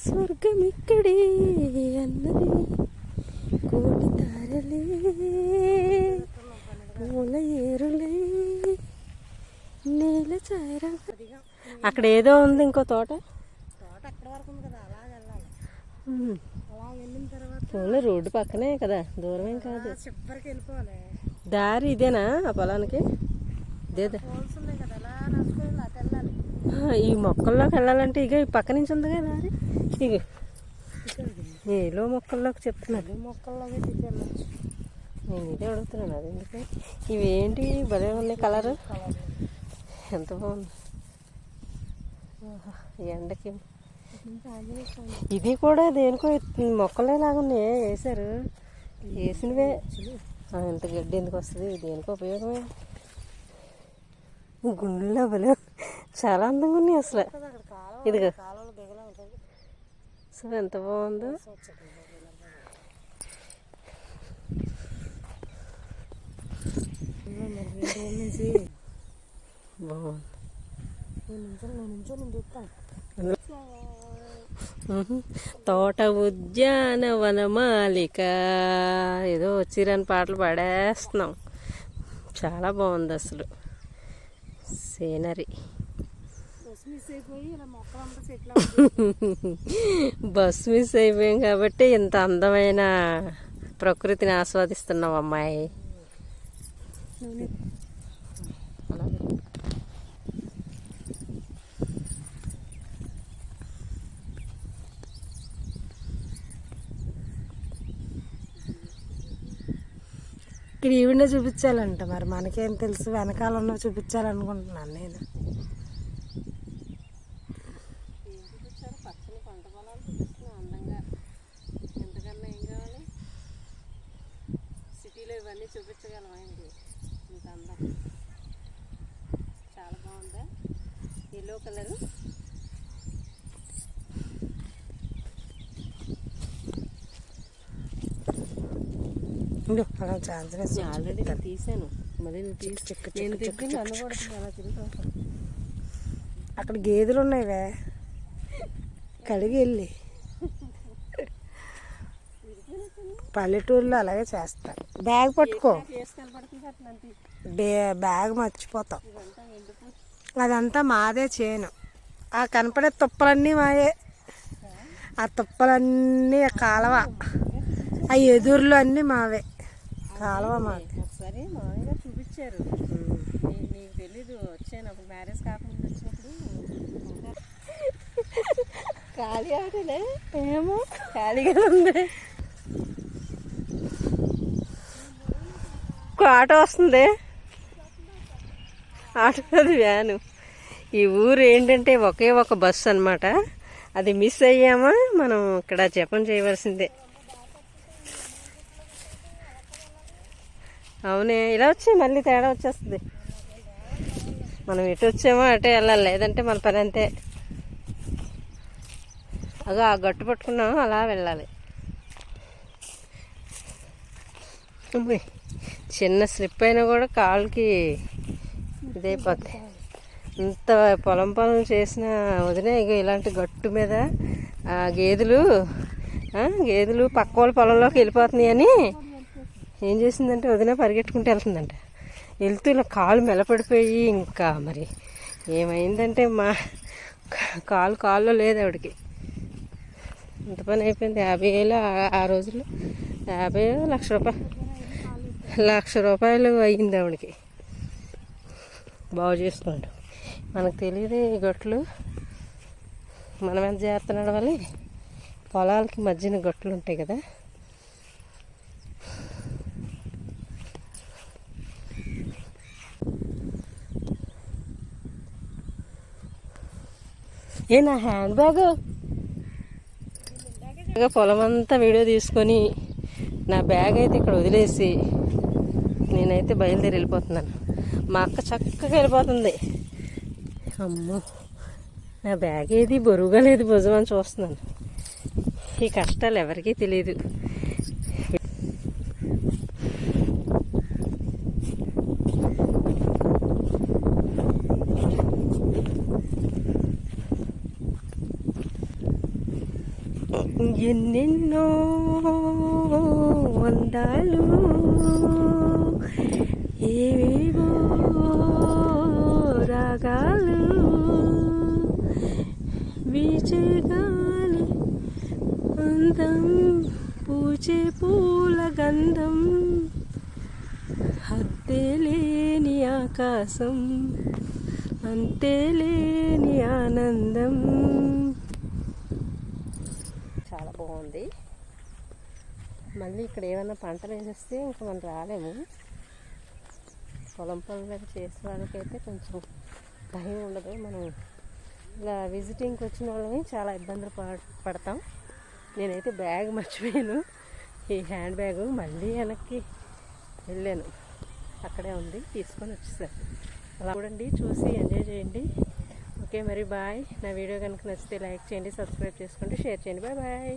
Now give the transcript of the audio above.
స్వర్గమిక్కడే అన్నది కోటి తారలే మూల ఏరులే నీల చార. అక్కడ ఏదో ఉంది ఇంకో తోట. ఓన్లీ రోడ్డు పక్కనే కదా, దూరమేం కాదు. దారి ఇదేనా ఆ పొలానికి? ఇదేదా ఈ మొక్కల్లోకి వెళ్ళాలంటే ఇక ఈ పక్క నుంచి ఉందిగా దారి. ఇక ఏలో మొక్కల్లోకి చెప్తున్నారు. నేను ఇదే అడుగుతున్నాను. అది ఎందుకు ఇవేంటి భలే ఉన్నాయి కలరు, ఎంత బాగుంది. ఎండకి ఇది కూడా దేనికో మొక్కలేలాగా ఉన్నాయి వేసారు. వేసినవే ఇంత గడ్డి ఎందుకు వస్తుంది, దేనికో ఉపయోగమే. గుండెల్లో భలే చాలా అందంగా ఉన్నాయి అసలు. ఇదిగో అసలు ఎంత బాగుందో. తోట ఉద్యానవనమాలిక ఏదో వచ్చిరని పాటలు పాడేస్తున్నాం. చాలా బాగుంది అసలు సీనరీ. బస్ మిస్ అయిపోయాం కాబట్టి ఇంత అందమైన ప్రకృతిని ఆస్వాదిస్తున్నాం అమ్మాయి. ఇక్కడ ఈవిడే చూపించాలంట, మరి మనకేం తెలుసు, వెనకాలన్నా చూపించాలనుకుంటున్నాను నేను. పచ్చని పంట పొలాలు చూపిస్తున్నాం అందంగా. ఎంతకన్నా ఏం కావాలి? సిటీలో ఇవన్నీ చూపించగలమా ఏంటి? ఇంత అందం. చాలా బాగుందా ఎల్లో కలరు. ఆల్రెడీ నేను తీసాను. మరి నేను తిరిగి అనుకోవడం అలా తిరుగుతాను. అక్కడ గేదెలు ఉన్నాయివే, కడిగి వెళ్ళి. పల్లెటూరులో అలాగే చేస్తారు. బ్యాగ్ పట్టుకో, బ్యాగ్ మర్చిపోతాం. అదంతా మాదే చేను. ఆ కనపడే తుప్పలన్నీ మాయే. ఆ తుప్పలన్నీ కాలవ, ఆ ఎదురులో అన్నీ మావే. కాలువ మాది. ఒకసారి మామయ్య గారు చూపించారు, నీకు తెలీదు. వచ్చాను అప్పుడు మ్యారేజ్ కాకముందు వచ్చినప్పుడు. ఖాళీ ఆటలే ఏమో, ఖాళీగా ఉంది. ఆటో వస్తుంది, ఆటో అది వ్యాను. ఈ ఊరు ఏంటంటే ఒకే ఒక బస్సు అనమాట. అది మిస్ అయ్యామా మనం ఇక్కడ జపం చేయవలసిందే. అవునే, ఇలా వచ్చి మళ్ళీ తేడా వచ్చేస్తుంది. మనం ఎటు వచ్చామో అటే వెళ్ళాలి, లేదంటే మన పని అంతే. అదో ఆ గట్టు పట్టుకున్నాము, అలా వెళ్ళాలి. చిన్న స్లిప్ అయినా కూడా కాళ్ళకి ఇదైపోద్ది. ఇంత పొలం పనులు చేసిన వదిలే ఇక ఇలాంటి గట్టు మీద గేదెలు పక్క వాళ్ళ పొలంలోకి వెళ్ళిపోతున్నాయి అని ఏం చేసిందంటే వదిన పరిగెట్టుకుంటూ వెళ్తుందంట. వెళ్తూ ఇలా కాలు మెలపడిపోయి ఇంకా మరి ఏమైందంటే మా కాల్లో లేదు ఆవిడకి. ఇంత పని అయిపోయింది. 50,000 ఆ రోజుల్లో, 50,000 1,00,000 అయ్యింది ఆవిడకి బాగు చేసుకోండి. మనకు తెలియదు ఈ గట్లు. మనం ఎంత జాగ్రత్త నడవాలి. పొలాలకి మధ్యన గట్లు ఉంటాయి కదా. నా హ్యాండ్ బ్యాగ్ పొలం అంతా వీడియో తీసుకొని నా బ్యాగ్ అయితే ఇక్కడ వదిలేసి నేనైతే బయలుదేరి వెళ్ళిపోతున్నాను. మా అక్క చక్కగా వెళ్ళిపోతుంది. అమ్మో, నా బ్యాగ్ ఏది బరువుగా లేదు భుజం అని చూస్తున్నాను. ఈ కష్టాలు ఎవరికీ తెలియదు. ఎన్నెన్నో అందాలు ఏవేవో రాగాలు వీచే గాలి అందం పూచే పూల గంధం హద్దేలేని ఆకాశం అంతేలేని ఆనందం. చాలా బాగుంది. మళ్ళీ ఇక్కడ ఏమైనా పంటలు వేసేస్తే ఇంకా మనం రాలేము. పొలం పనులు చేసే వాళ్ళకైతే కొంచెం భయం ఉండదు. మనం ఇలా విజిటింగ్కి వచ్చిన వాళ్ళని చాలా ఇబ్బందులు పడతాం. నేనైతే బ్యాగ్ మర్చిపోయాను, ఈ హ్యాండ్ బ్యాగు మళ్ళీ వెనక్కి వెళ్ళాను, అక్కడే ఉంది, తీసుకొని వచ్చేసాను. అలా చూడండి, చూసి ఎంజాయ్ చేయండి. ఓకే మరి బాయ్. నా వీడియో కనుక నచ్చితే లైక్ చేయండి, సబ్స్క్రైబ్ చేసుకోండి, షేర్ చేయండి. Bye bye.